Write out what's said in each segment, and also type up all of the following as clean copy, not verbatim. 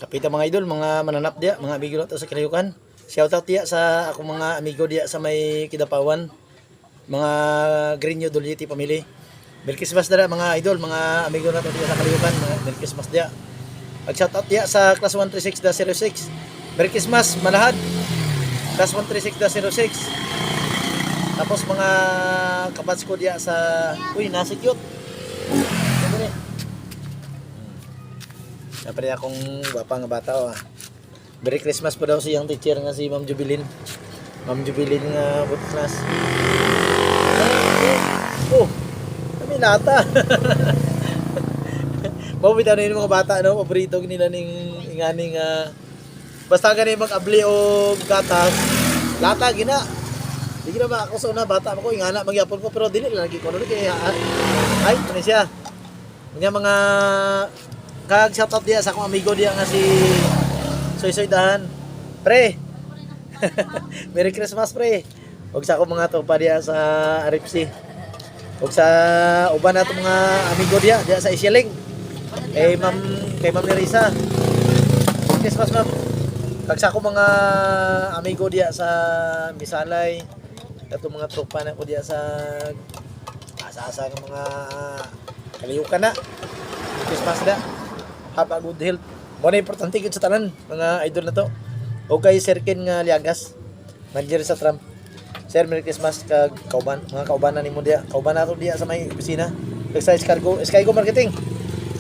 Kapita mga idol, mga mananap dia, mga amigo nato sa Kalayukan. Shoutout dia sa ako mga amigo dia sa may Kidapawan. Mga Greenyo Duliti family. Merry Christmas dara mga idol, mga amigo nato dia sa Kalayukan. Merry Christmas dia. Pag shoutout dia sa class 136-06. Merry Christmas malahad. Class 136-06. Tapos mga kabats ko dia sa nasa cute. Siyempre akong bapa nga bata Merry Christmas po daw siyang teacher nga si Ma'am Jubilin. Ma'am Jubilin nga buti class. Kami lata. Mabita na yung mga bata, no? Paborito nila ning inganing basta ganun mag-abli o gatas. Lata, gina. Di gina ba ako sa bata ako, ingana, magyapon ko, pero dili lang lagi ko. Kaya, ay, ano siya? Mga kag-shoutout dia sa akong amigo dia nga si Soy Dahan. Pre! Merry Christmas, pre! Huwag sa akong mga tropa dia sa RFC. Huwag sa uban na mga amigo dia sa Isyaling. Kay Ma'am Nerissa. Merry Christmas, ma'am. Huwag sa akong mga amigo dia sa Misalay. Itong mga tropa na ko dia sa asa-asa ng mga Kalayukan na. Merry Christmas na. Have a good health. Muna importante yun sa tanan, mga idol na to. O kay Sir Ken nga Liagas, manager sa Trump. Sir, Merry Christmas kag kauban, mga kauban na nimo dia. Kauban na to dia sa may opisina. Sa Skygo Marketing.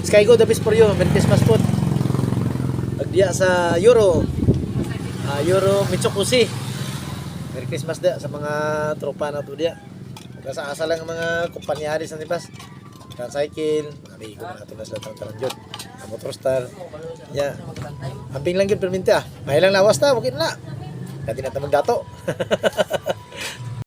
Skygo the best for you. Merry Christmas po. Pag dia sa Euro Mitsukushi. Merry Christmas dia sa mga tropa na to dia. Asa-asa lang ang mga kumpanyari sa Nipas. Tricycle, amigo na ito na sila taran dyan. Motorstar. Ya. Amping lang yun perminta. May lang lawas na, wakit na. Dati na tamang dato.